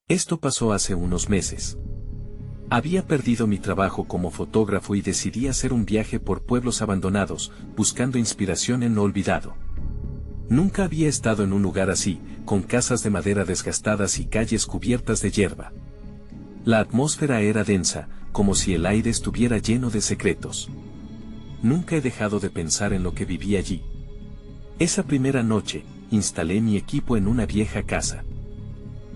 Esto pasó hace unos meses. Había perdido mi trabajo como fotógrafo y decidí hacer un viaje por pueblos abandonados, buscando inspiración en lo olvidado. Nunca había estado en un lugar así, con casas de madera desgastadas y calles cubiertas de hierba. La atmósfera era densa, como si el aire estuviera lleno de secretos. Nunca he dejado de pensar en lo que viví allí. Esa primera noche, instalé mi equipo en una vieja casa.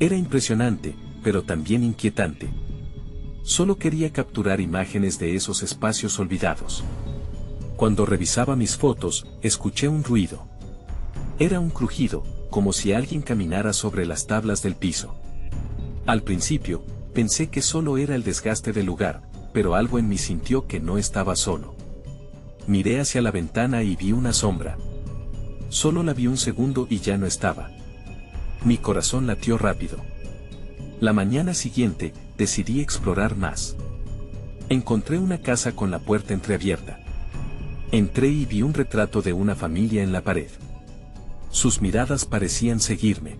Era impresionante, pero también inquietante. Solo quería capturar imágenes de esos espacios olvidados. Cuando revisaba mis fotos, escuché un ruido. Era un crujido, como si alguien caminara sobre las tablas del piso. Al principio, pensé que solo era el desgaste del lugar, pero algo en mí sintió que no estaba solo. Miré hacia la ventana y vi una sombra. Solo la vi un segundo y ya no estaba. Mi corazón latió rápido. La mañana siguiente, decidí explorar más. Encontré una casa con la puerta entreabierta. Entré y vi un retrato de una familia en la pared. Sus miradas parecían seguirme.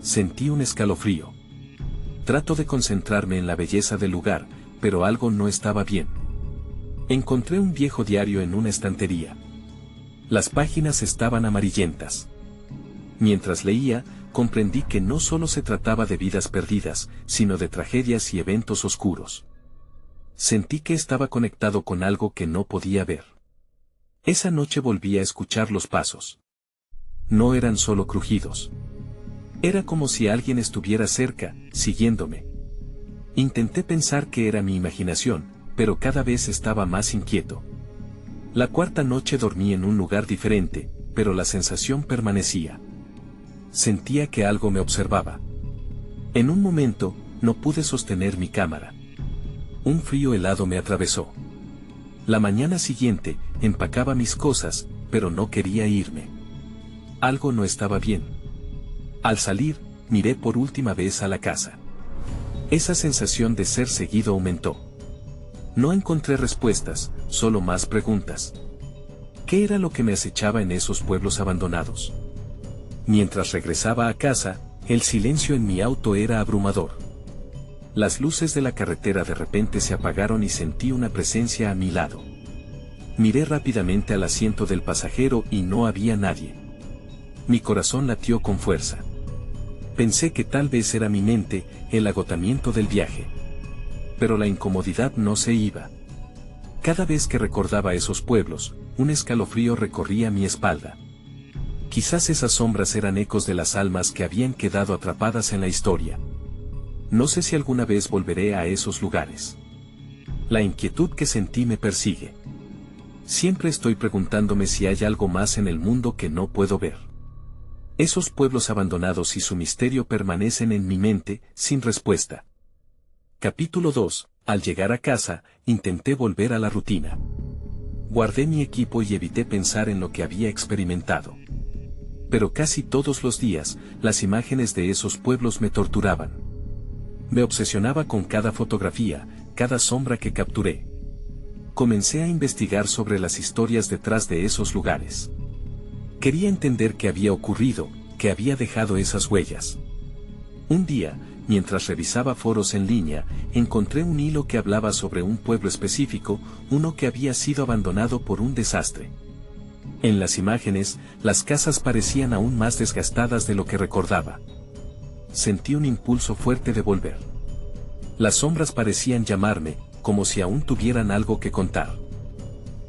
Sentí un escalofrío. Trato de concentrarme en la belleza del lugar, pero algo no estaba bien. Encontré un viejo diario en una estantería. Las páginas estaban amarillentas. Mientras leía, comprendí que no solo se trataba de vidas perdidas, sino de tragedias y eventos oscuros. Sentí que estaba conectado con algo que no podía ver. Esa noche volví a escuchar los pasos. No eran solo crujidos. Era como si alguien estuviera cerca, siguiéndome. Intenté pensar que era mi imaginación, pero cada vez estaba más inquieto. La cuarta noche dormí en un lugar diferente, pero la sensación permanecía. Sentía que algo me observaba. En un momento, no pude sostener mi cámara. Un frío helado me atravesó. La mañana siguiente, empacaba mis cosas, pero no quería irme. Algo no estaba bien. Al salir, miré por última vez a la casa. Esa sensación de ser seguido aumentó. No encontré respuestas, solo más preguntas. ¿Qué era lo que me acechaba en esos pueblos abandonados? Mientras regresaba a casa, el silencio en mi auto era abrumador. Las luces de la carretera de repente se apagaron y sentí una presencia a mi lado. Miré rápidamente al asiento del pasajero y no había nadie. Mi corazón latió con fuerza. Pensé que tal vez era mi mente, el agotamiento del viaje. Pero la incomodidad no se iba. Cada vez que recordaba esos pueblos, un escalofrío recorría mi espalda. Quizás esas sombras eran ecos de las almas que habían quedado atrapadas en la historia. No sé si alguna vez volveré a esos lugares. La inquietud que sentí me persigue. Siempre estoy preguntándome si hay algo más en el mundo que no puedo ver. Esos pueblos abandonados y su misterio permanecen en mi mente, sin respuesta. Capítulo 2. Al llegar a casa, intenté volver a la rutina. Guardé mi equipo y evité pensar en lo que había experimentado. Pero casi todos los días, las imágenes de esos pueblos me torturaban. Me obsesionaba con cada fotografía, cada sombra que capturé. Comencé a investigar sobre las historias detrás de esos lugares. Quería entender qué había ocurrido, qué había dejado esas huellas. Un día, mientras revisaba foros en línea, encontré un hilo que hablaba sobre un pueblo específico, uno que había sido abandonado por un desastre. En las imágenes, las casas parecían aún más desgastadas de lo que recordaba. Sentí un impulso fuerte de volver. Las sombras parecían llamarme, como si aún tuvieran algo que contar.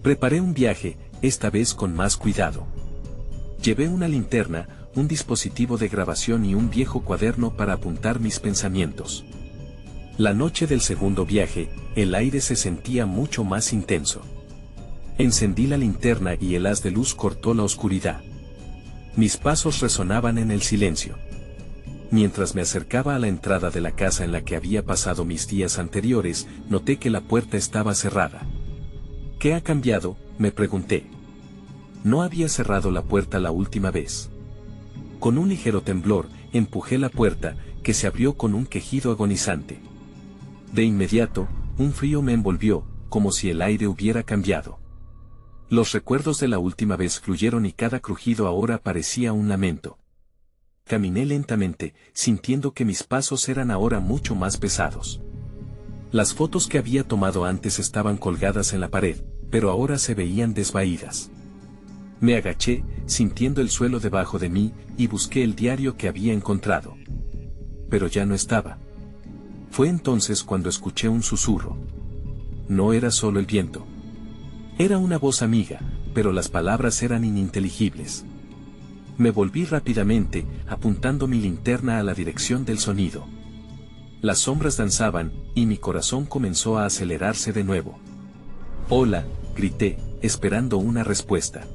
Preparé un viaje, esta vez con más cuidado. Llevé una linterna, un dispositivo de grabación y un viejo cuaderno para apuntar mis pensamientos. La noche del segundo viaje, el aire se sentía mucho más intenso. Encendí la linterna y el haz de luz cortó la oscuridad. Mis pasos resonaban en el silencio. Mientras me acercaba a la entrada de la casa en la que había pasado mis días anteriores, noté que la puerta estaba cerrada. ¿Qué ha cambiado?, me pregunté. No había cerrado la puerta la última vez. Con un ligero temblor, empujé la puerta, que se abrió con un quejido agonizante. De inmediato, un frío me envolvió, como si el aire hubiera cambiado. Los recuerdos de la última vez fluyeron y cada crujido ahora parecía un lamento. caminé lentamente, sintiendo que mis pasos eran ahora mucho más pesados. Las fotos que había tomado antes estaban colgadas en la pared, pero ahora se veían desvaídas. Me agaché, sintiendo el suelo debajo de mí, y busqué el diario que había encontrado. Pero ya no estaba. Fue entonces cuando escuché un susurro. No era solo el viento. Era una voz amiga, pero las palabras eran ininteligibles. Me volví rápidamente, apuntando mi linterna a la dirección del sonido. Las sombras danzaban, y mi corazón comenzó a acelerarse de nuevo. «Hola», grité, esperando una respuesta.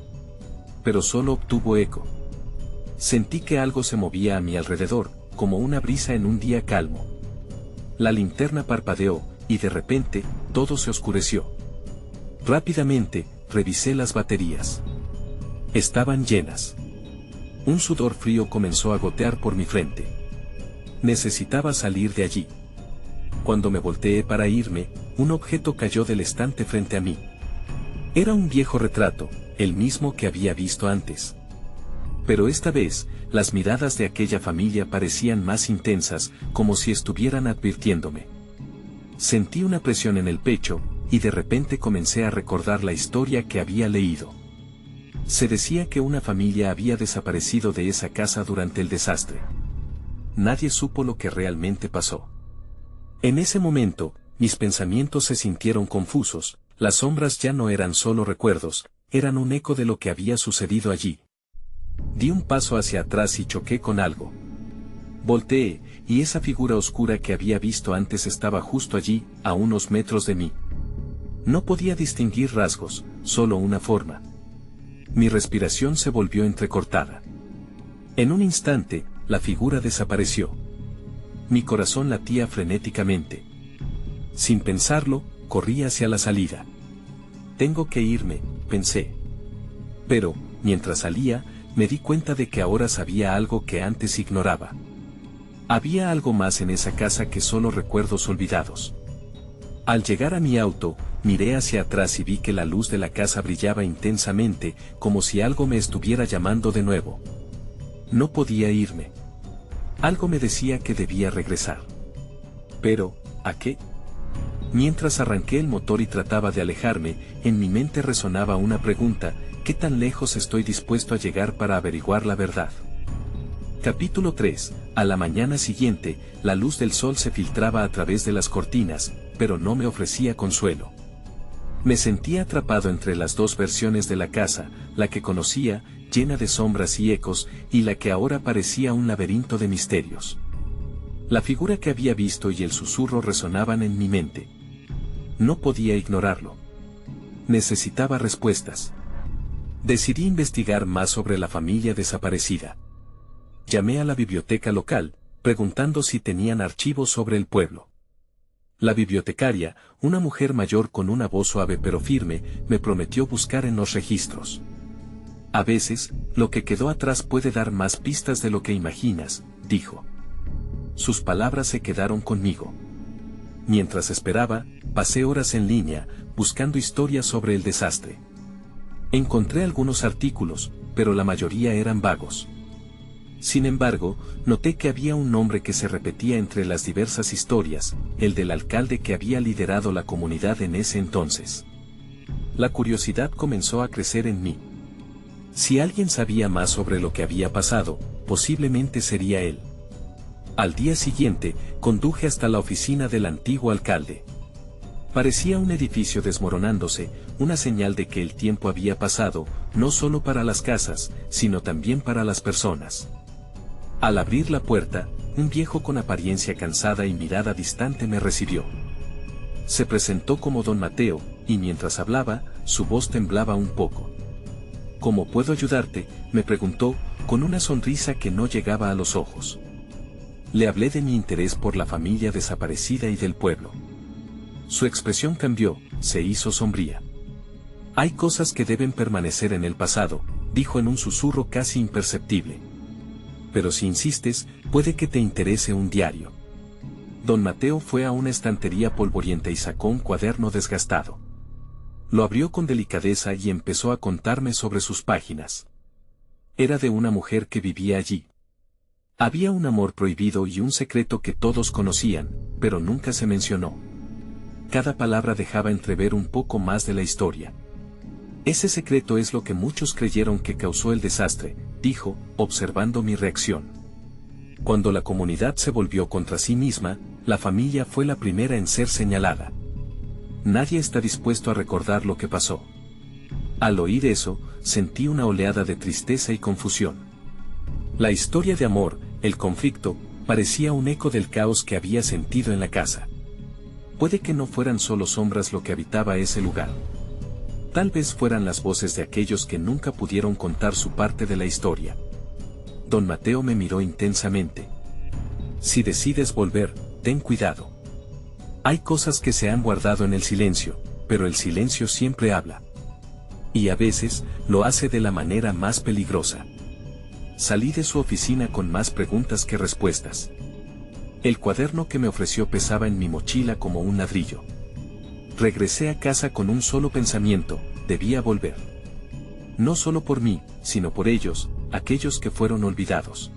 Pero solo obtuvo eco. Sentí que algo se movía a mi alrededor, como una brisa en un día calmo. La linterna parpadeó, y de repente, todo se oscureció. Rápidamente, revisé las baterías. Estaban llenas. Un sudor frío comenzó a gotear por mi frente. Necesitaba salir de allí. Cuando me volteé para irme, un objeto cayó del estante frente a mí. Era un viejo retrato, el mismo que había visto antes. Pero esta vez, las miradas de aquella familia parecían más intensas, como si estuvieran advirtiéndome. Sentí una presión en el pecho, y de repente comencé a recordar la historia que había leído. Se decía que una familia había desaparecido de esa casa durante el desastre. Nadie supo lo que realmente pasó. En ese momento, mis pensamientos se sintieron confusos, las sombras ya no eran solo recuerdos, eran un eco de lo que había sucedido allí. Di un paso hacia atrás y choqué con algo. Volteé, y esa figura oscura que había visto antes estaba justo allí, a unos metros de mí. No podía distinguir rasgos, solo una forma. Mi respiración se volvió entrecortada. En un instante, la figura desapareció. Mi corazón latía frenéticamente. Sin pensarlo, corrí hacia la salida. Tengo que irme, pensé. Pero, mientras salía, me di cuenta de que ahora sabía algo que antes ignoraba. Había algo más en esa casa que solo recuerdos olvidados. Al llegar a mi auto, miré hacia atrás y vi que la luz de la casa brillaba intensamente, como si algo me estuviera llamando de nuevo. No podía irme. Algo me decía que debía regresar. Pero, ¿a qué? Mientras arranqué el motor y trataba de alejarme, en mi mente resonaba una pregunta: ¿qué tan lejos estoy dispuesto a llegar para averiguar la verdad? Capítulo 3. A la mañana siguiente, la luz del sol se filtraba a través de las cortinas, pero no me ofrecía consuelo. Me sentía atrapado entre las dos versiones de la casa, la que conocía, llena de sombras y ecos, y la que ahora parecía un laberinto de misterios. La figura que había visto y el susurro resonaban en mi mente. No podía ignorarlo. Necesitaba respuestas. Decidí investigar más sobre la familia desaparecida. Llamé a la biblioteca local, preguntando si tenían archivos sobre el pueblo. La bibliotecaria, una mujer mayor con una voz suave pero firme, me prometió buscar en los registros. A veces, lo que quedó atrás puede dar más pistas de lo que imaginas, dijo. Sus palabras se quedaron conmigo. Mientras esperaba, pasé horas en línea, buscando historias sobre el desastre. Encontré algunos artículos, pero la mayoría eran vagos. Sin embargo, noté que había un nombre que se repetía entre las diversas historias, el del alcalde que había liderado la comunidad en ese entonces. La curiosidad comenzó a crecer en mí. Si alguien sabía más sobre lo que había pasado, posiblemente sería él. Al día siguiente, conduje hasta la oficina del antiguo alcalde. Parecía un edificio desmoronándose, una señal de que el tiempo había pasado, no solo para las casas, sino también para las personas. Al abrir la puerta, un viejo con apariencia cansada y mirada distante me recibió. Se presentó como don Mateo, y mientras hablaba, su voz temblaba un poco. ¿Cómo puedo ayudarte?, me preguntó, con una sonrisa que no llegaba a los ojos. Le hablé de mi interés por la familia desaparecida y del pueblo. Su expresión cambió, se hizo sombría. Hay cosas que deben permanecer en el pasado, dijo en un susurro casi imperceptible. Pero si insistes, puede que te interese un diario. Don Mateo fue a una estantería polvorienta y sacó un cuaderno desgastado. Lo abrió con delicadeza y empezó a contarme sobre sus páginas. Era de una mujer que vivía allí. Había un amor prohibido y un secreto que todos conocían, pero nunca se mencionó. Cada palabra dejaba entrever un poco más de la historia. Ese secreto es lo que muchos creyeron que causó el desastre, dijo, observando mi reacción. Cuando la comunidad se volvió contra sí misma, la familia fue la primera en ser señalada. Nadie está dispuesto a recordar lo que pasó. Al oír eso, sentí una oleada de tristeza y confusión. La historia de amor, el conflicto, parecía un eco del caos que había sentido en la casa. Puede que no fueran solo sombras lo que habitaba ese lugar. Tal vez fueran las voces de aquellos que nunca pudieron contar su parte de la historia. Don Mateo me miró intensamente. Si decides volver, ten cuidado. Hay cosas que se han guardado en el silencio, pero el silencio siempre habla. Y a veces, lo hace de la manera más peligrosa. Salí de su oficina con más preguntas que respuestas. El cuaderno que me ofreció pesaba en mi mochila como un ladrillo. Regresé a casa con un solo pensamiento: debía volver. No solo por mí, sino por ellos, aquellos que fueron olvidados.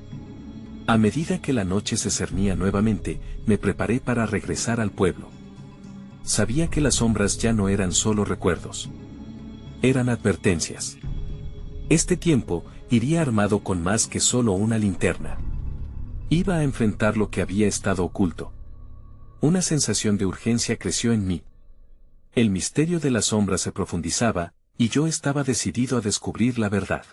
A medida que la noche se cernía nuevamente, me preparé para regresar al pueblo. Sabía que las sombras ya no eran solo recuerdos. Eran advertencias. Este tiempo, iría armado con más que solo una linterna. Iba a enfrentar lo que había estado oculto. Una sensación de urgencia creció en mí. El misterio de la sombra se profundizaba, y yo estaba decidido a descubrir la verdad.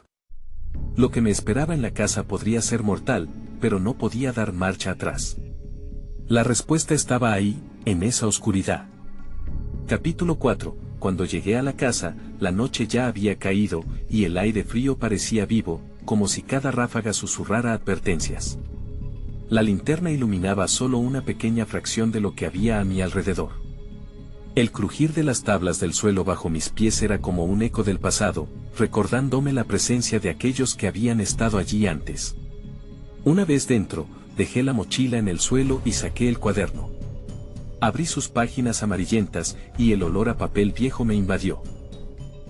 Lo que me esperaba en la casa podría ser mortal, pero no podía dar marcha atrás. La respuesta estaba ahí, en esa oscuridad. Capítulo 4. Cuando llegué a la casa, la noche ya había caído, y el aire frío parecía vivo, como si cada ráfaga susurrara advertencias. La linterna iluminaba solo una pequeña fracción de lo que había a mi alrededor. El crujir de las tablas del suelo bajo mis pies era como un eco del pasado, recordándome la presencia de aquellos que habían estado allí antes. Una vez dentro, dejé la mochila en el suelo y saqué el cuaderno. Abrí sus páginas amarillentas, y el olor a papel viejo me invadió.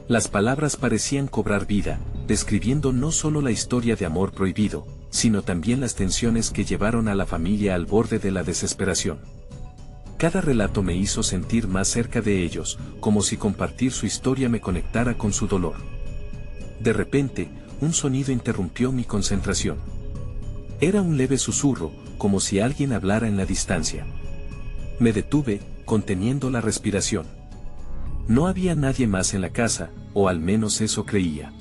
Las palabras parecían cobrar vida, describiendo no solo la historia de amor prohibido, sino también las tensiones que llevaron a la familia al borde de la desesperación. Cada relato me hizo sentir más cerca de ellos, como si compartir su historia me conectara con su dolor. De repente, un sonido interrumpió mi concentración. Era un leve susurro, como si alguien hablara en la distancia. Me detuve, conteniendo la respiración. No había nadie más en la casa, o al menos eso creía.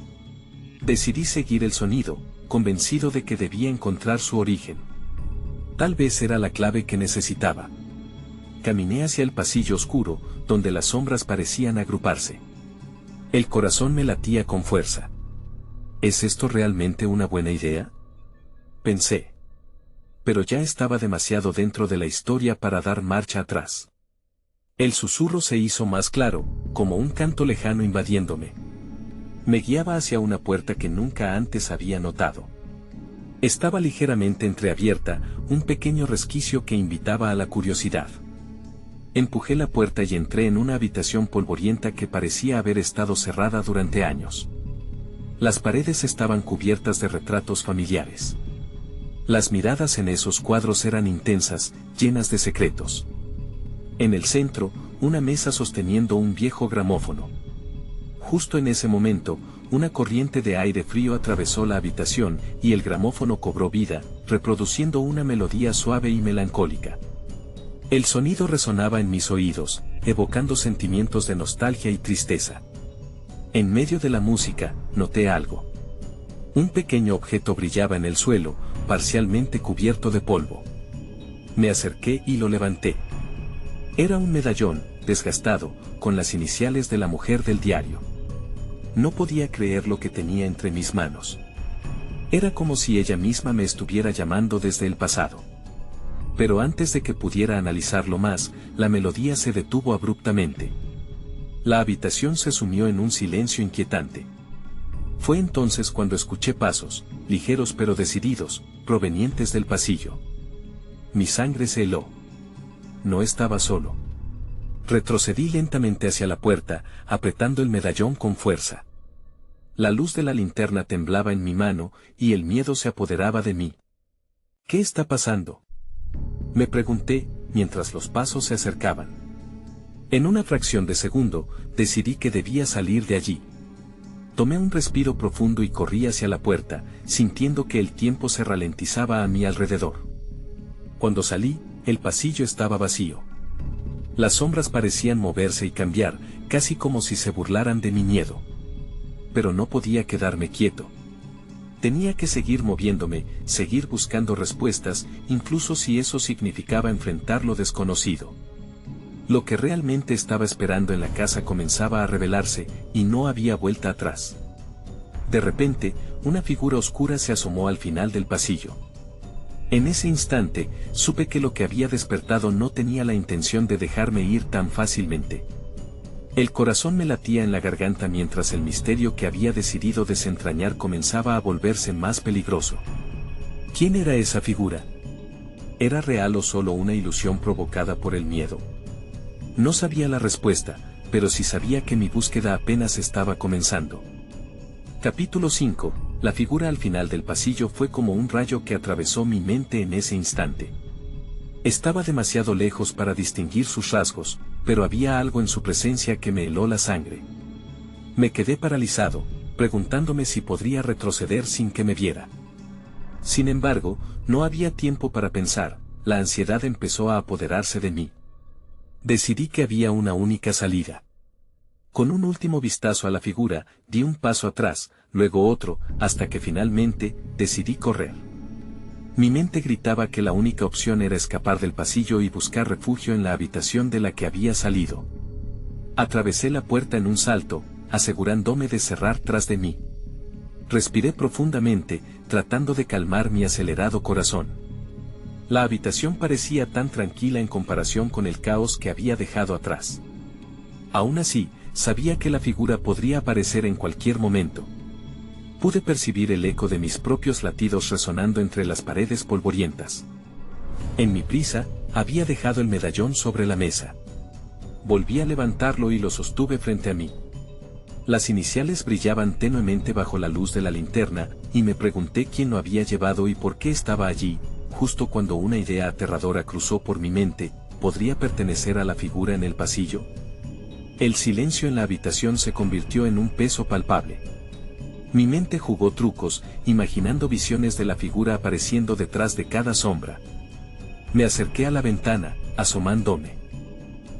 Decidí seguir el sonido, convencido de que debía encontrar su origen. Tal vez era la clave que necesitaba. Caminé hacia el pasillo oscuro, donde las sombras parecían agruparse. El corazón me latía con fuerza. ¿Es esto realmente una buena idea?, pensé. Pero ya estaba demasiado dentro de la historia para dar marcha atrás. El susurro se hizo más claro, como un canto lejano invadiéndome. Me guiaba hacia una puerta que nunca antes había notado. Estaba ligeramente entreabierta, un pequeño resquicio que invitaba a la curiosidad. Empujé la puerta y entré en una habitación polvorienta que parecía haber estado cerrada durante años. Las paredes estaban cubiertas de retratos familiares. Las miradas en esos cuadros eran intensas, llenas de secretos. En el centro, una mesa sosteniendo un viejo gramófono. Justo en ese momento, una corriente de aire frío atravesó la habitación, y el gramófono cobró vida, reproduciendo una melodía suave y melancólica. El sonido resonaba en mis oídos, evocando sentimientos de nostalgia y tristeza. En medio de la música, noté algo. Un pequeño objeto brillaba en el suelo, parcialmente cubierto de polvo. Me acerqué y lo levanté. Era un medallón, desgastado, con las iniciales de la mujer del diario. No podía creer lo que tenía entre mis manos. Era como si ella misma me estuviera llamando desde el pasado. Pero antes de que pudiera analizarlo más, la melodía se detuvo abruptamente. La habitación se sumió en un silencio inquietante. Fue entonces cuando escuché pasos, ligeros pero decididos, provenientes del pasillo. Mi sangre se heló. No estaba solo. Retrocedí lentamente hacia la puerta, apretando el medallón con fuerza. La luz de la linterna temblaba en mi mano, y el miedo se apoderaba de mí. ¿Qué está pasando?, me pregunté, mientras los pasos se acercaban. En una fracción de segundo, decidí que debía salir de allí. Tomé un respiro profundo y corrí hacia la puerta, sintiendo que el tiempo se ralentizaba a mi alrededor. Cuando salí, el pasillo estaba vacío. Las sombras parecían moverse y cambiar, casi como si se burlaran de mi miedo. Pero no podía quedarme quieto. Tenía que seguir moviéndome, seguir buscando respuestas, incluso si eso significaba enfrentar lo desconocido. Lo que realmente estaba esperando en la casa comenzaba a revelarse, y no había vuelta atrás. De repente, una figura oscura se asomó al final del pasillo. En ese instante, supe que lo que había despertado no tenía la intención de dejarme ir tan fácilmente. El corazón me latía en la garganta mientras el misterio que había decidido desentrañar comenzaba a volverse más peligroso. ¿Quién era esa figura? ¿Era real o solo una ilusión provocada por el miedo? No sabía la respuesta, pero sí sabía que mi búsqueda apenas estaba comenzando. Capítulo 5. La figura al final del pasillo fue como un rayo que atravesó mi mente en ese instante. Estaba demasiado lejos para distinguir sus rasgos, pero había algo en su presencia que me heló la sangre. Me quedé paralizado, preguntándome si podría retroceder sin que me viera. Sin embargo, no había tiempo para pensar, la ansiedad empezó a apoderarse de mí. Decidí que había una única salida. Con un último vistazo a la figura, di un paso atrás, luego otro, hasta que finalmente, decidí correr. Mi mente gritaba que la única opción era escapar del pasillo y buscar refugio en la habitación de la que había salido. Atravesé la puerta en un salto, asegurándome de cerrar tras de mí. Respiré profundamente, tratando de calmar mi acelerado corazón. La habitación parecía tan tranquila en comparación con el caos que había dejado atrás. Aún así, sabía que la figura podría aparecer en cualquier momento. Pude percibir el eco de mis propios latidos resonando entre las paredes polvorientas. En mi prisa, había dejado el medallón sobre la mesa. Volví a levantarlo y lo sostuve frente a mí. Las iniciales brillaban tenuemente bajo la luz de la linterna, y me pregunté quién lo había llevado y por qué estaba allí, justo cuando una idea aterradora cruzó por mi mente: ¿podría pertenecer a la figura en el pasillo? El silencio en la habitación se convirtió en un peso palpable. Mi mente jugó trucos, imaginando visiones de la figura apareciendo detrás de cada sombra. Me acerqué a la ventana, asomándome.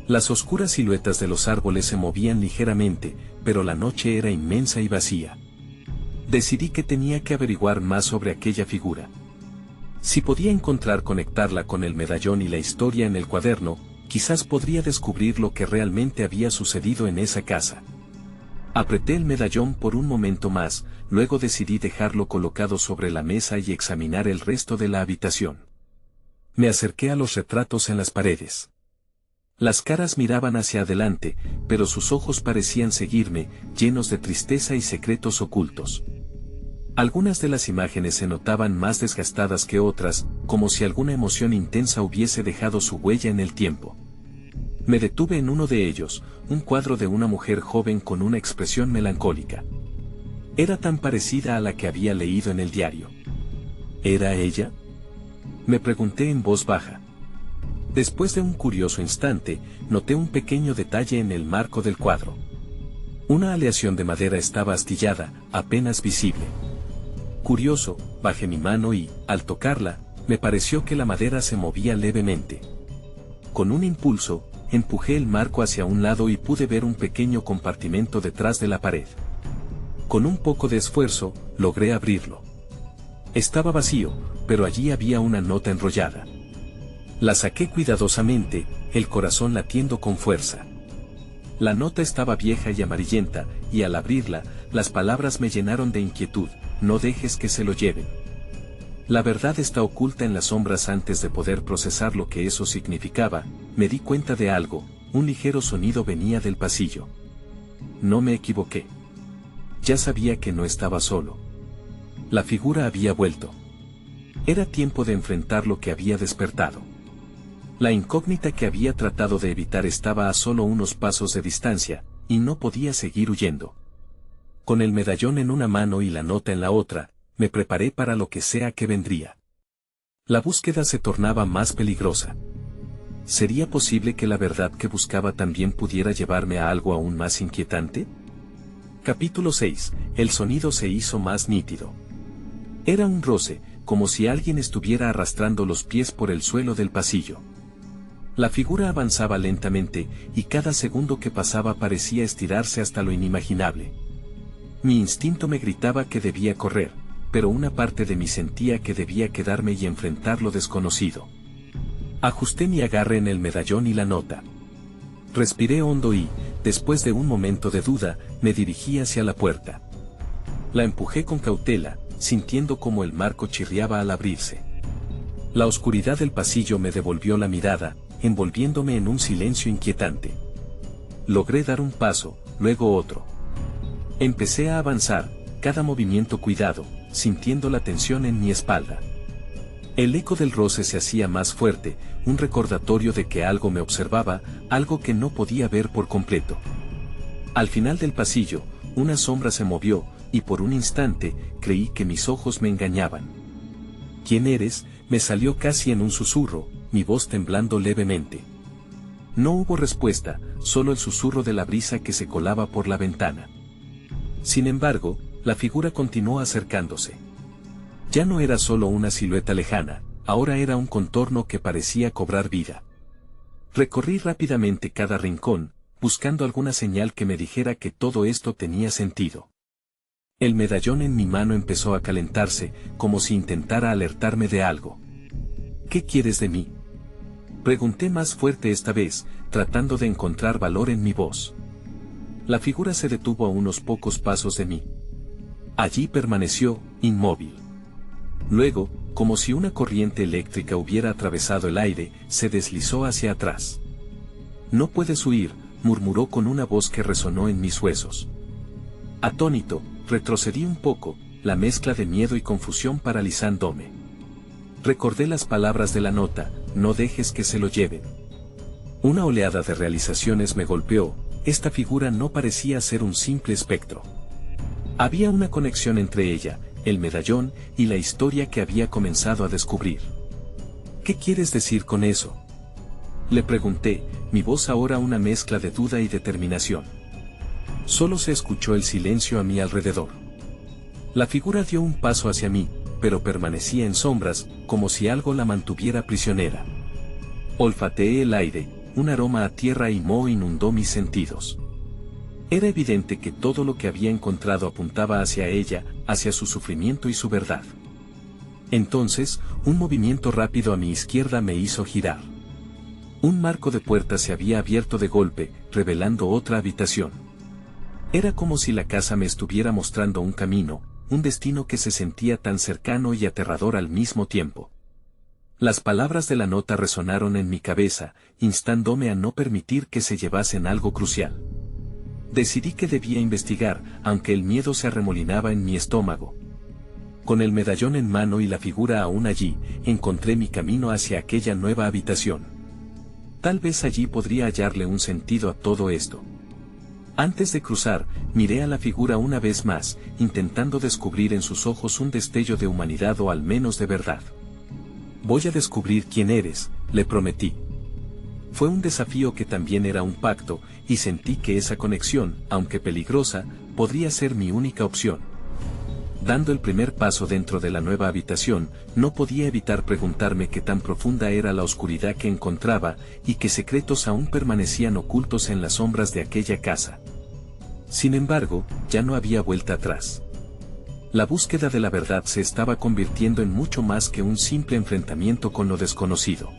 Las oscuras siluetas de los árboles se movían ligeramente, pero la noche era inmensa y vacía. Decidí que tenía que averiguar más sobre aquella figura. Si podía conectarla con el medallón y la historia en el cuaderno, quizás podría descubrir lo que realmente había sucedido en esa casa. Apreté el medallón por un momento más, luego decidí dejarlo colocado sobre la mesa y examinar el resto de la habitación. Me acerqué a los retratos en las paredes. Las caras miraban hacia adelante, pero sus ojos parecían seguirme, llenos de tristeza y secretos ocultos. Algunas de las imágenes se notaban más desgastadas que otras, como si alguna emoción intensa hubiese dejado su huella en el tiempo. Me detuve en uno de ellos, un cuadro de una mujer joven con una expresión melancólica. Era tan parecida a la que había leído en el diario. ¿Era ella?, me pregunté en voz baja. Después de un curioso instante, noté un pequeño detalle en el marco del cuadro. Una aleación de madera estaba astillada, apenas visible. Curioso, bajé mi mano y, al tocarla, me pareció que la madera se movía levemente. Con un impulso, empujé el marco hacia un lado y pude ver un pequeño compartimento detrás de la pared. Con un poco de esfuerzo, logré abrirlo. Estaba vacío, pero allí había una nota enrollada. La saqué cuidadosamente, el corazón latiendo con fuerza. La nota estaba vieja y amarillenta, y al abrirla, las palabras me llenaron de inquietud: no dejes que se lo lleven. La verdad está oculta en las sombras. Antes de poder procesar lo que eso significaba, me di cuenta de algo: un ligero sonido venía del pasillo. No me equivoqué. Ya sabía que no estaba solo. La figura había vuelto. Era tiempo de enfrentar lo que había despertado. La incógnita que había tratado de evitar estaba a solo unos pasos de distancia, y no podía seguir huyendo. Con el medallón en una mano y la nota en la otra, me preparé para lo que sea que vendría. La búsqueda se tornaba más peligrosa. ¿Sería posible que la verdad que buscaba también pudiera llevarme a algo aún más inquietante? Capítulo 6. El sonido se hizo más nítido. Era un roce, como si alguien estuviera arrastrando los pies por el suelo del pasillo. La figura avanzaba lentamente, y cada segundo que pasaba parecía estirarse hasta lo inimaginable. Mi instinto me gritaba que debía correr, pero una parte de mí sentía que debía quedarme y enfrentar lo desconocido. Ajusté mi agarre en el medallón y la nota. Respiré hondo y, después de un momento de duda, me dirigí hacia la puerta. La empujé con cautela, sintiendo como el marco chirriaba al abrirse. La oscuridad del pasillo me devolvió la mirada, envolviéndome en un silencio inquietante. Logré dar un paso, luego otro. Empecé a avanzar, cada movimiento cuidado, sintiendo la tensión en mi espalda. El eco del roce se hacía más fuerte, un recordatorio de que algo me observaba, algo que no podía ver por completo. Al final del pasillo, una sombra se movió, y por un instante, creí que mis ojos me engañaban. ¿Quién eres?, me salió casi en un susurro, mi voz temblando levemente. No hubo respuesta, solo el susurro de la brisa que se colaba por la ventana. Sin embargo, la figura continuó acercándose. Ya no era solo una silueta lejana, ahora era un contorno que parecía cobrar vida. Recorrí rápidamente cada rincón, buscando alguna señal que me dijera que todo esto tenía sentido. El medallón en mi mano empezó a calentarse, como si intentara alertarme de algo. ¿Qué quieres de mí?, pregunté más fuerte esta vez, tratando de encontrar valor en mi voz. La figura se detuvo a unos pocos pasos de mí. Allí permaneció, inmóvil. Luego, como si una corriente eléctrica hubiera atravesado el aire, se deslizó hacia atrás. «No puedes huir», murmuró con una voz que resonó en mis huesos. Atónito, retrocedí un poco, la mezcla de miedo y confusión paralizándome. Recordé las palabras de la nota: «No dejes que se lo lleven». Una oleada de realizaciones me golpeó, esta figura no parecía ser un simple espectro. Había una conexión entre ella, el medallón, y la historia que había comenzado a descubrir. «¿Qué quieres decir con eso?», le pregunté, mi voz ahora una mezcla de duda y determinación. Solo se escuchó el silencio a mi alrededor. La figura dio un paso hacia mí, pero permanecía en sombras, como si algo la mantuviera prisionera. Olfateé el aire, un aroma a tierra y moho inundó mis sentidos. Era evidente que todo lo que había encontrado apuntaba hacia ella, hacia su sufrimiento y su verdad. Entonces, un movimiento rápido a mi izquierda me hizo girar. Un marco de puerta se había abierto de golpe, revelando otra habitación. Era como si la casa me estuviera mostrando un camino, un destino que se sentía tan cercano y aterrador al mismo tiempo. Las palabras de la nota resonaron en mi cabeza, instándome a no permitir que se llevasen algo crucial. Decidí que debía investigar, aunque el miedo se arremolinaba en mi estómago. Con el medallón en mano y la figura aún allí, encontré mi camino hacia aquella nueva habitación. Tal vez allí podría hallarle un sentido a todo esto. Antes de cruzar, miré a la figura una vez más, intentando descubrir en sus ojos un destello de humanidad o al menos de verdad. «Voy a descubrir quién eres», le prometí. Fue un desafío que también era un pacto, y sentí que esa conexión, aunque peligrosa, podría ser mi única opción. Dando el primer paso dentro de la nueva habitación, no podía evitar preguntarme qué tan profunda era la oscuridad que encontraba, y qué secretos aún permanecían ocultos en las sombras de aquella casa. Sin embargo, ya no había vuelta atrás. La búsqueda de la verdad se estaba convirtiendo en mucho más que un simple enfrentamiento con lo desconocido.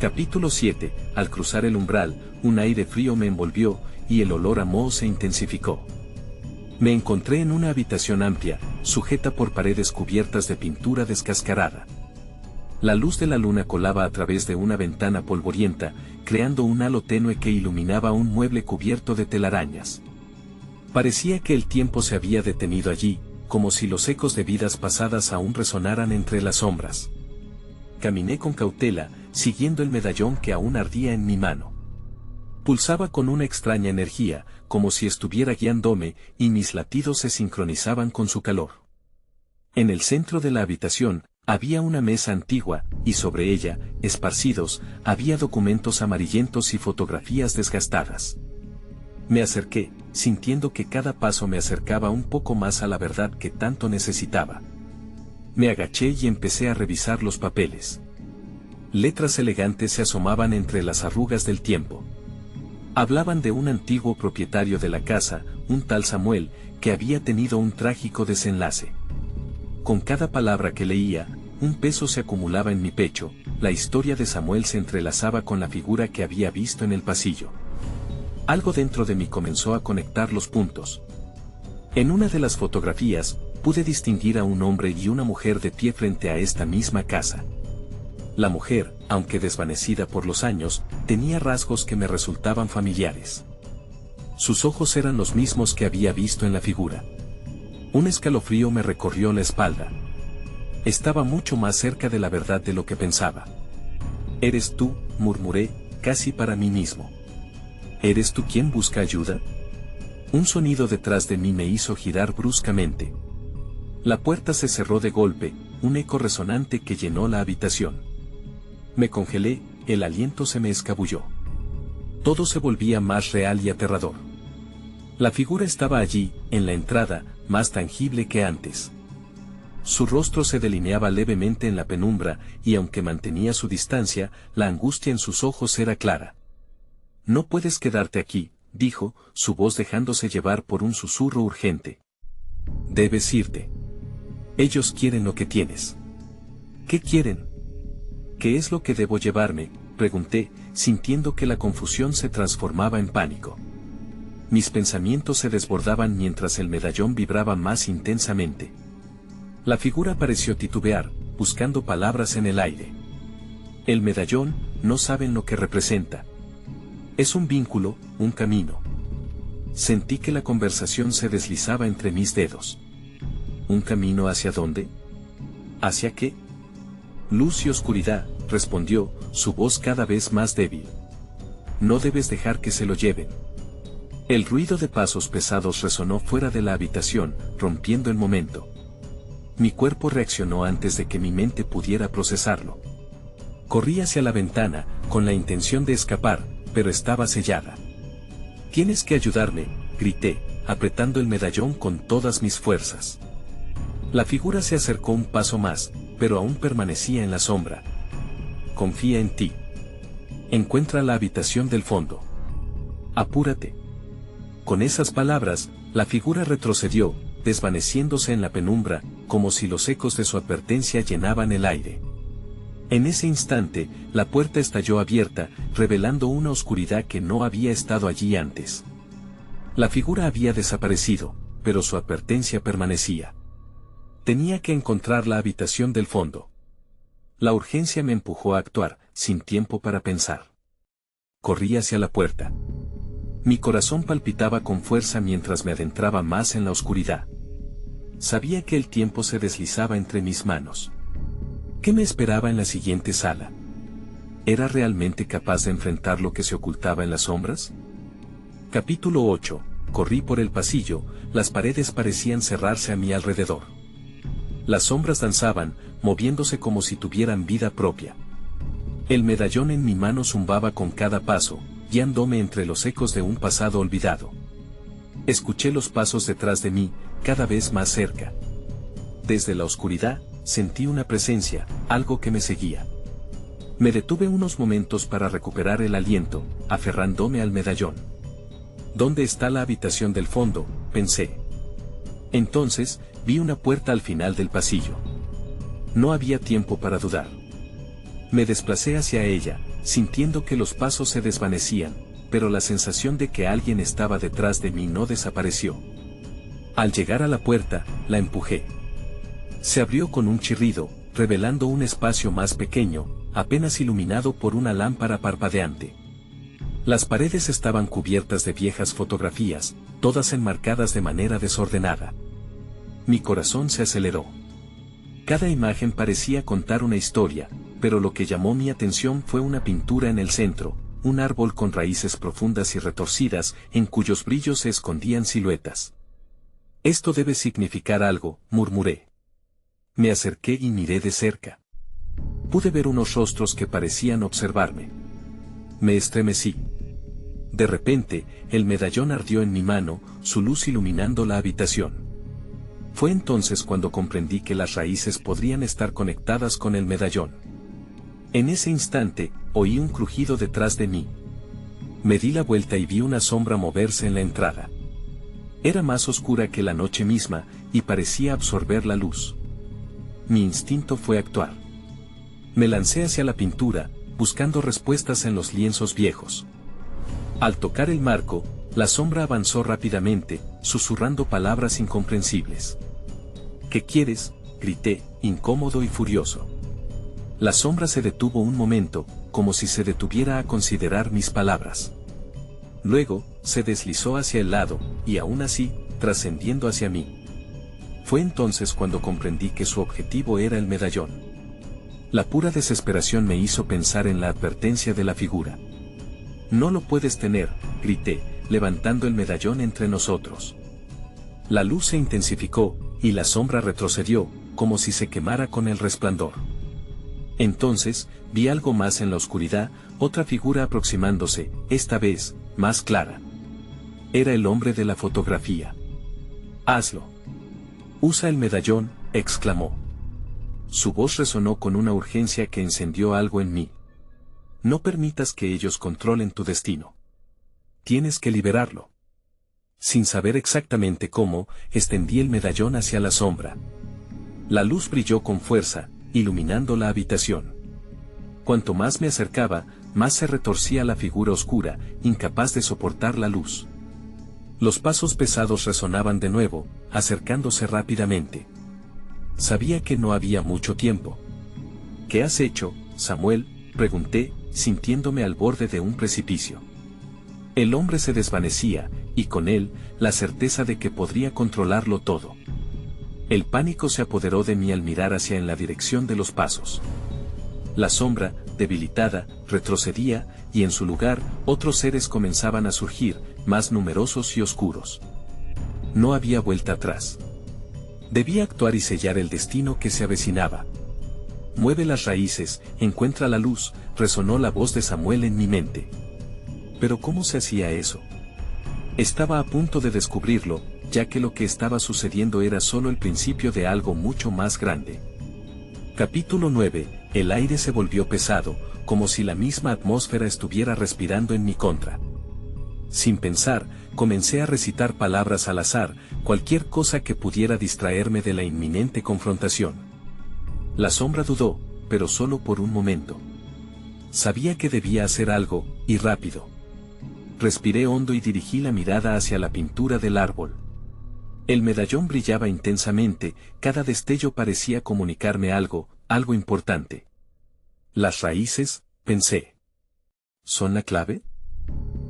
Capítulo 7. Al cruzar el umbral, un aire frío me envolvió, y el olor a moho se intensificó. Me encontré en una habitación amplia, sujeta por paredes cubiertas de pintura descascarada. La luz de la luna colaba a través de una ventana polvorienta, creando un halo tenue que iluminaba un mueble cubierto de telarañas. Parecía que el tiempo se había detenido allí, como si los ecos de vidas pasadas aún resonaran entre las sombras. Caminé con cautela, siguiendo el medallón que aún ardía en mi mano. Pulsaba con una extraña energía, como si estuviera guiándome, y mis latidos se sincronizaban con su calor. En el centro de la habitación, Había una mesa antigua, y sobre ella, esparcidos, había documentos amarillentos y fotografías desgastadas. Me acerqué, sintiendo que cada paso me acercaba un poco más a la verdad que tanto necesitaba. Me agaché y empecé a revisar los papeles. Letras elegantes se asomaban entre las arrugas del tiempo. Hablaban de un antiguo propietario de la casa, un tal Samuel, que había tenido un trágico desenlace. Con cada palabra que leía, un peso se acumulaba en mi pecho. La historia de Samuel se entrelazaba con la figura que había visto en el pasillo. Algo dentro de mí comenzó a conectar los puntos. En una de las fotografías, pude distinguir a un hombre y una mujer de pie frente a esta misma casa. La mujer, aunque desvanecida por los años, tenía rasgos que me resultaban familiares. Sus ojos eran los mismos que había visto en la figura. Un escalofrío me recorrió la espalda. Estaba mucho más cerca de la verdad de lo que pensaba. «¿Eres tú?», murmuré, casi para mí mismo. «¿Eres tú quien busca ayuda?». Un sonido detrás de mí me hizo girar bruscamente. La puerta se cerró de golpe, un eco resonante que llenó la habitación. Me congelé, el aliento se me escabulló. Todo se volvía más real y aterrador. La figura estaba allí, en la entrada, más tangible que antes. Su rostro se delineaba levemente en la penumbra, y aunque mantenía su distancia, la angustia en sus ojos era clara. «No puedes quedarte aquí», dijo, su voz dejándose llevar por un susurro urgente. «Debes irte. Ellos quieren lo que tienes». «¿Qué quieren?». «¿Qué es lo que debo llevarme?», pregunté, sintiendo que la confusión se transformaba en pánico. Mis pensamientos se desbordaban mientras el medallón vibraba más intensamente. La figura pareció titubear, buscando palabras en el aire. «El medallón, no saben lo que representa. Es un vínculo, un camino». Sentí que la conversación se deslizaba entre mis dedos. ¿Un camino hacia dónde? ¿Hacia qué? «Luz y oscuridad», respondió, su voz cada vez más débil. «No debes dejar que se lo lleven». El ruido de pasos pesados resonó fuera de la habitación, rompiendo el momento. Mi cuerpo reaccionó antes de que mi mente pudiera procesarlo. Corrí hacia la ventana, con la intención de escapar, pero estaba sellada. «Tienes que ayudarme», grité, apretando el medallón con todas mis fuerzas. La figura se acercó un paso más, pero aún permanecía en la sombra. «Confía en ti. Encuentra la habitación del fondo. Apúrate». Con esas palabras, la figura retrocedió, desvaneciéndose en la penumbra, como si los ecos de su advertencia llenaban el aire. En ese instante, la puerta estalló abierta, revelando una oscuridad que no había estado allí antes. La figura había desaparecido, pero su advertencia permanecía. Tenía que encontrar la habitación del fondo. La urgencia me empujó a actuar, sin tiempo para pensar. Corrí hacia la puerta. Mi corazón palpitaba con fuerza mientras me adentraba más en la oscuridad. Sabía que el tiempo se deslizaba entre mis manos. ¿Qué me esperaba en la siguiente sala? ¿Era realmente capaz de enfrentar lo que se ocultaba en las sombras? Capítulo 8. Corrí por el pasillo, las paredes parecían cerrarse a mi alrededor. Las sombras danzaban, moviéndose como si tuvieran vida propia. El medallón en mi mano zumbaba con cada paso, guiándome entre los ecos de un pasado olvidado. Escuché los pasos detrás de mí, cada vez más cerca. Desde la oscuridad, sentí una presencia, algo que me seguía. Me detuve unos momentos para recuperar el aliento, aferrándome al medallón. ¿Dónde está la habitación del fondo?, pensé. Entonces, vi una puerta al final del pasillo. No había tiempo para dudar. Me desplacé hacia ella, sintiendo que los pasos se desvanecían, pero la sensación de que alguien estaba detrás de mí no desapareció. Al llegar a la puerta, la empujé. Se abrió con un chirrido, revelando un espacio más pequeño, apenas iluminado por una lámpara parpadeante. Las paredes estaban cubiertas de viejas fotografías, todas enmarcadas de manera desordenada. Mi corazón se aceleró. Cada imagen parecía contar una historia, pero lo que llamó mi atención fue una pintura en el centro, un árbol con raíces profundas y retorcidas, en cuyos brillos se escondían siluetas. «Esto debe significar algo», murmuré. Me acerqué y miré de cerca. Pude ver unos rostros que parecían observarme. Me estremecí. De repente, el medallón ardió en mi mano, su luz iluminando la habitación. Fue entonces cuando comprendí que las raíces podrían estar conectadas con el medallón. En ese instante, oí un crujido detrás de mí. Me di la vuelta y vi una sombra moverse en la entrada. Era más oscura que la noche misma, y parecía absorber la luz. Mi instinto fue actuar. Me lancé hacia la pintura, buscando respuestas en los lienzos viejos. Al tocar el marco, la sombra avanzó rápidamente, susurrando palabras incomprensibles. ¿Qué quieres?, grité, incómodo y furioso. La sombra se detuvo un momento, como si se detuviera a considerar mis palabras. Luego, se deslizó hacia el lado, y aún así, trascendiendo hacia mí. Fue entonces cuando comprendí que su objetivo era el medallón. La pura desesperación me hizo pensar en la advertencia de la figura. «No lo puedes tener», grité, levantando el medallón entre nosotros. La luz se intensificó, y la sombra retrocedió, como si se quemara con el resplandor. Entonces, vi algo más en la oscuridad, otra figura aproximándose, esta vez, más clara. Era el hombre de la fotografía. «Hazlo. Usa el medallón», exclamó. Su voz resonó con una urgencia que encendió algo en mí. «No permitas que ellos controlen tu destino. Tienes que liberarlo». Sin saber exactamente cómo, extendí el medallón hacia la sombra. La luz brilló con fuerza, iluminando la habitación. Cuanto más me acercaba, más se retorcía la figura oscura, incapaz de soportar la luz. Los pasos pesados resonaban de nuevo, acercándose rápidamente. Sabía que no había mucho tiempo. «¿Qué has hecho, Samuel?», pregunté, sintiéndome al borde de un precipicio. El hombre se desvanecía, y con él, la certeza de que podría controlarlo todo. El pánico se apoderó de mí al mirar hacia en la dirección de los pasos. La sombra, debilitada, retrocedía, y en su lugar, otros seres comenzaban a surgir, más numerosos y oscuros. No había vuelta atrás. Debía actuar y sellar el destino que se avecinaba. «Mueve las raíces, encuentra la luz», resonó la voz de Samuel en mi mente. Pero ¿cómo se hacía eso? Estaba a punto de descubrirlo, ya que lo que estaba sucediendo era solo el principio de algo mucho más grande. Capítulo 9. El aire se volvió pesado, como si la misma atmósfera estuviera respirando en mi contra. Sin pensar, comencé a recitar palabras al azar, cualquier cosa que pudiera distraerme de la inminente confrontación. La sombra dudó, pero solo por un momento. Sabía que debía hacer algo, y rápido. Respiré hondo y dirigí la mirada hacia la pintura del árbol. El medallón brillaba intensamente, cada destello parecía comunicarme algo importante. «Las raíces», pensé. «¿Son la clave?».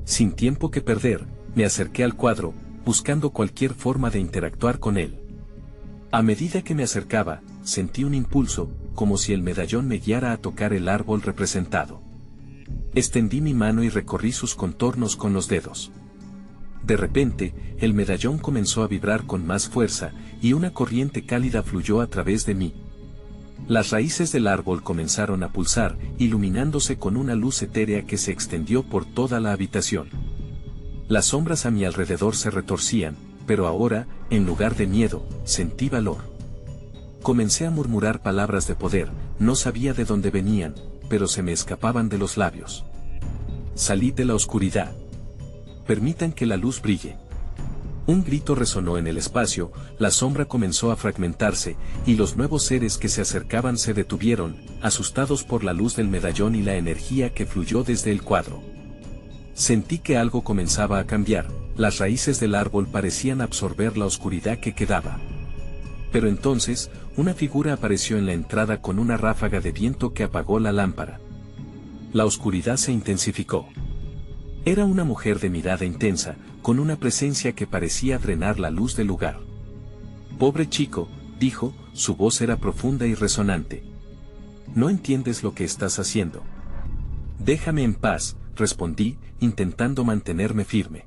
Sin tiempo que perder, me acerqué al cuadro, buscando cualquier forma de interactuar con él. A medida que me acercaba, sentí un impulso, como si el medallón me guiara a tocar el árbol representado. Extendí mi mano y recorrí sus contornos con los dedos. De repente, el medallón comenzó a vibrar con más fuerza, y una corriente cálida fluyó a través de mí. Las raíces del árbol comenzaron a pulsar, iluminándose con una luz etérea que se extendió por toda la habitación. Las sombras a mi alrededor se retorcían, pero ahora, en lugar de miedo, sentí valor. Comencé a murmurar palabras de poder, no sabía de dónde venían, pero se me escapaban de los labios. «Salid de la oscuridad. Permitan que la luz brille». Un grito resonó en el espacio, la sombra comenzó a fragmentarse, y los nuevos seres que se acercaban se detuvieron, asustados por la luz del medallón y la energía que fluyó desde el cuadro. Sentí que algo comenzaba a cambiar, las raíces del árbol parecían absorber la oscuridad que quedaba. Pero entonces, una figura apareció en la entrada con una ráfaga de viento que apagó la lámpara. La oscuridad se intensificó. Era una mujer de mirada intensa, con una presencia que parecía drenar la luz del lugar. «Pobre chico», dijo, su voz era profunda y resonante. «No entiendes lo que estás haciendo». «Déjame en paz», respondí, intentando mantenerme firme.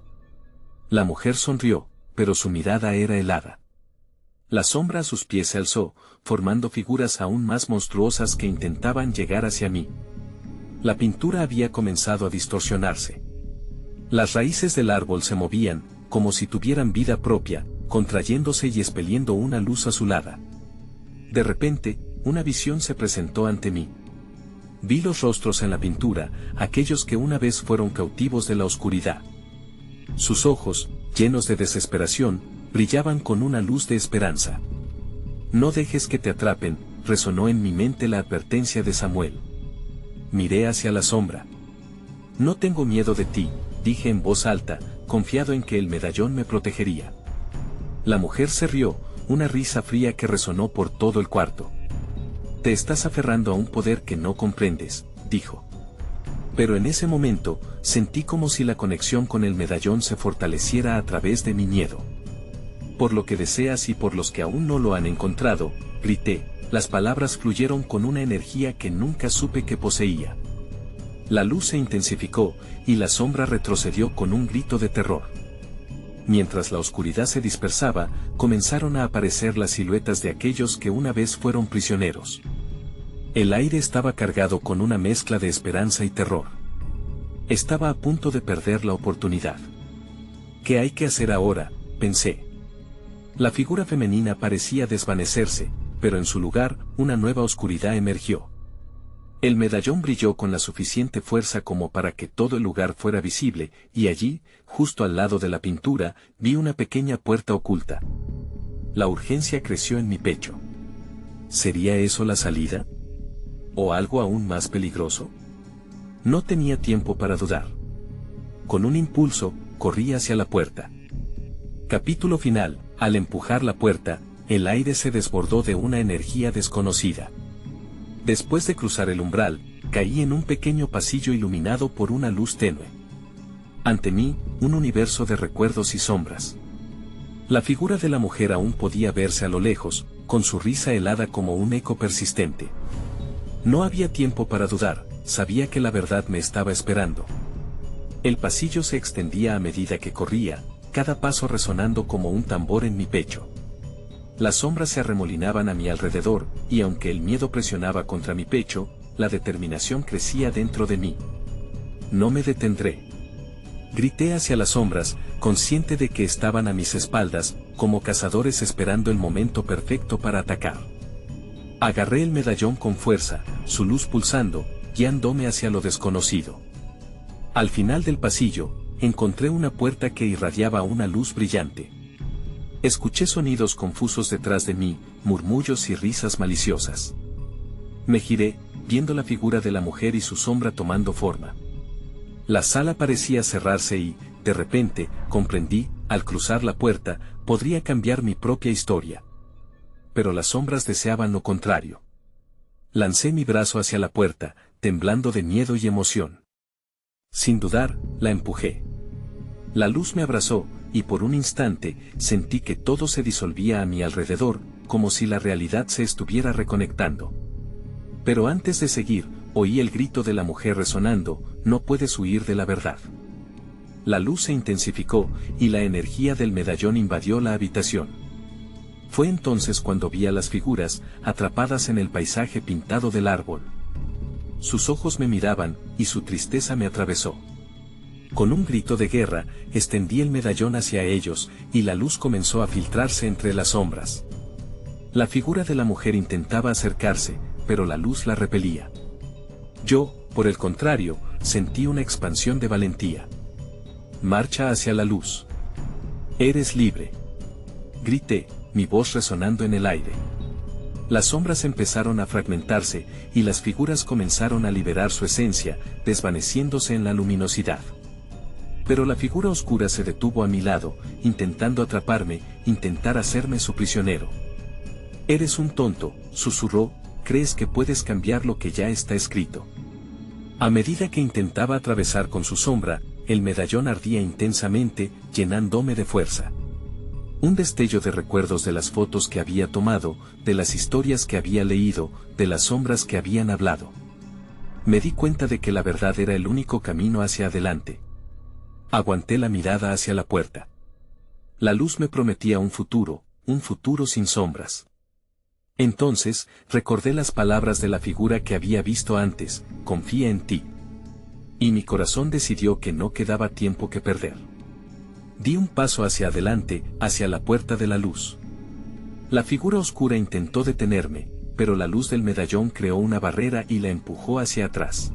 La mujer sonrió, pero su mirada era helada. La sombra a sus pies se alzó, formando figuras aún más monstruosas que intentaban llegar hacia mí. La pintura había comenzado a distorsionarse. Las raíces del árbol se movían, como si tuvieran vida propia, contrayéndose y expeliendo una luz azulada. De repente, una visión se presentó ante mí. Vi los rostros en la pintura, aquellos que una vez fueron cautivos de la oscuridad. Sus ojos, llenos de desesperación, brillaban con una luz de esperanza. No dejes que te atrapen, resonó en mi mente la advertencia de Samuel. Miré hacia la sombra. No tengo miedo de ti, dije en voz alta, confiado en que el medallón me protegería. La mujer se rió, una risa fría que resonó por todo el cuarto. Te estás aferrando a un poder que no comprendes, dijo. Pero en ese momento, sentí como si la conexión con el medallón se fortaleciera a través de mi miedo. Por lo que deseas y por los que aún no lo han encontrado, grité, las palabras fluyeron con una energía que nunca supe que poseía. La luz se intensificó, y la sombra retrocedió con un grito de terror. Mientras la oscuridad se dispersaba, comenzaron a aparecer las siluetas de aquellos que una vez fueron prisioneros. El aire estaba cargado con una mezcla de esperanza y terror. Estaba a punto de perder la oportunidad. ¿Qué hay que hacer ahora?, pensé. La figura femenina parecía desvanecerse, pero en su lugar, una nueva oscuridad emergió. El medallón brilló con la suficiente fuerza como para que todo el lugar fuera visible, y allí, justo al lado de la pintura, vi una pequeña puerta oculta. La urgencia creció en mi pecho. ¿Sería eso la salida? ¿O algo aún más peligroso? No tenía tiempo para dudar. Con un impulso, corrí hacia la puerta. Capítulo final. Al empujar la puerta, el aire se desbordó de una energía desconocida. Después de cruzar el umbral, caí en un pequeño pasillo iluminado por una luz tenue. Ante mí, un universo de recuerdos y sombras. La figura de la mujer aún podía verse a lo lejos, con su risa helada como un eco persistente. No había tiempo para dudar, sabía que la verdad me estaba esperando. El pasillo se extendía a medida que corría, cada paso resonando como un tambor en mi pecho. Las sombras se arremolinaban a mi alrededor, y aunque el miedo presionaba contra mi pecho, la determinación crecía dentro de mí. No me detendré. Grité hacia las sombras, consciente de que estaban a mis espaldas, como cazadores esperando el momento perfecto para atacar. Agarré el medallón con fuerza, su luz pulsando, guiándome hacia lo desconocido. Al final del pasillo, encontré una puerta que irradiaba una luz brillante. Escuché sonidos confusos detrás de mí, murmullos y risas maliciosas. Me giré, viendo la figura de la mujer y su sombra tomando forma. La sala parecía cerrarse y, de repente, comprendí, al cruzar la puerta, podría cambiar mi propia historia. Pero las sombras deseaban lo contrario. Lancé mi brazo hacia la puerta, temblando de miedo y emoción. Sin dudar, la empujé. La luz me abrazó, y por un instante, sentí que todo se disolvía a mi alrededor, como si la realidad se estuviera reconectando. Pero antes de seguir, oí el grito de la mujer resonando, no puedes huir de la verdad. La luz se intensificó, y la energía del medallón invadió la habitación. Fue entonces cuando vi a las figuras, atrapadas en el paisaje pintado del árbol. Sus ojos me miraban, y su tristeza me atravesó. Con un grito de guerra, extendí el medallón hacia ellos, y la luz comenzó a filtrarse entre las sombras. La figura de la mujer intentaba acercarse, pero la luz la repelía. Yo, por el contrario, sentí una expansión de valentía. Marcha hacia la luz. Eres libre. Grité, mi voz resonando en el aire. Las sombras empezaron a fragmentarse, y las figuras comenzaron a liberar su esencia, desvaneciéndose en la luminosidad. Pero la figura oscura se detuvo a mi lado, intentando atraparme, intentar hacerme su prisionero. Eres un tonto, susurró, crees que puedes cambiar lo que ya está escrito. A medida que intentaba atravesar con su sombra, el medallón ardía intensamente, llenándome de fuerza. Un destello de recuerdos de las fotos que había tomado, de las historias que había leído, de las sombras que habían hablado. Me di cuenta de que la verdad era el único camino hacia adelante. Aguanté la mirada hacia la puerta. La luz me prometía un futuro, un futuro sin sombras. Entonces, recordé las palabras de la figura que había visto antes, confía en ti. Y mi corazón decidió que no quedaba tiempo que perder. Di un paso hacia adelante, hacia la puerta de la luz. La figura oscura intentó detenerme, pero la luz del medallón creó una barrera y la empujó hacia atrás.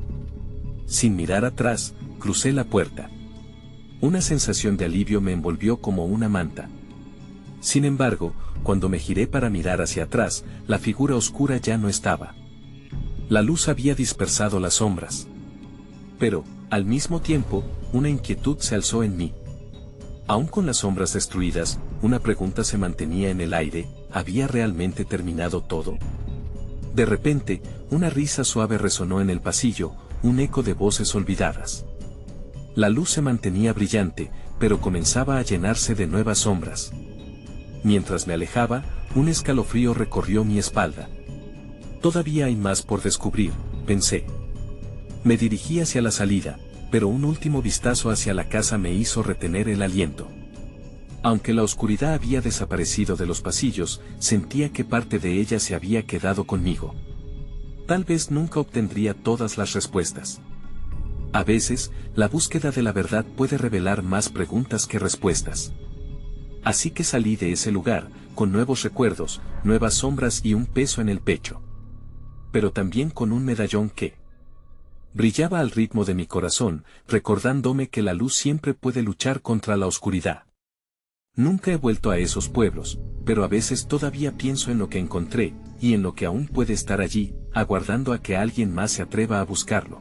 Sin mirar atrás, crucé la puerta. Una sensación de alivio me envolvió como una manta. Sin embargo, cuando me giré para mirar hacia atrás, la figura oscura ya no estaba. La luz había dispersado las sombras. Pero, al mismo tiempo, una inquietud se alzó en mí. Aún con las sombras destruidas, una pregunta se mantenía en el aire: ¿había realmente terminado todo? De repente, una risa suave resonó en el pasillo, un eco de voces olvidadas. La luz se mantenía brillante, pero comenzaba a llenarse de nuevas sombras. Mientras me alejaba, un escalofrío recorrió mi espalda. Todavía hay más por descubrir, pensé. Me dirigí hacia la salida, pero un último vistazo hacia la casa me hizo retener el aliento. Aunque la oscuridad había desaparecido de los pasillos, sentía que parte de ella se había quedado conmigo. Tal vez nunca obtendría todas las respuestas. A veces, la búsqueda de la verdad puede revelar más preguntas que respuestas. Así que salí de ese lugar, con nuevos recuerdos, nuevas sombras y un peso en el pecho. Pero también con un medallón que brillaba al ritmo de mi corazón, recordándome que la luz siempre puede luchar contra la oscuridad. Nunca he vuelto a esos pueblos, pero a veces todavía pienso en lo que encontré, y en lo que aún puede estar allí, aguardando a que alguien más se atreva a buscarlo.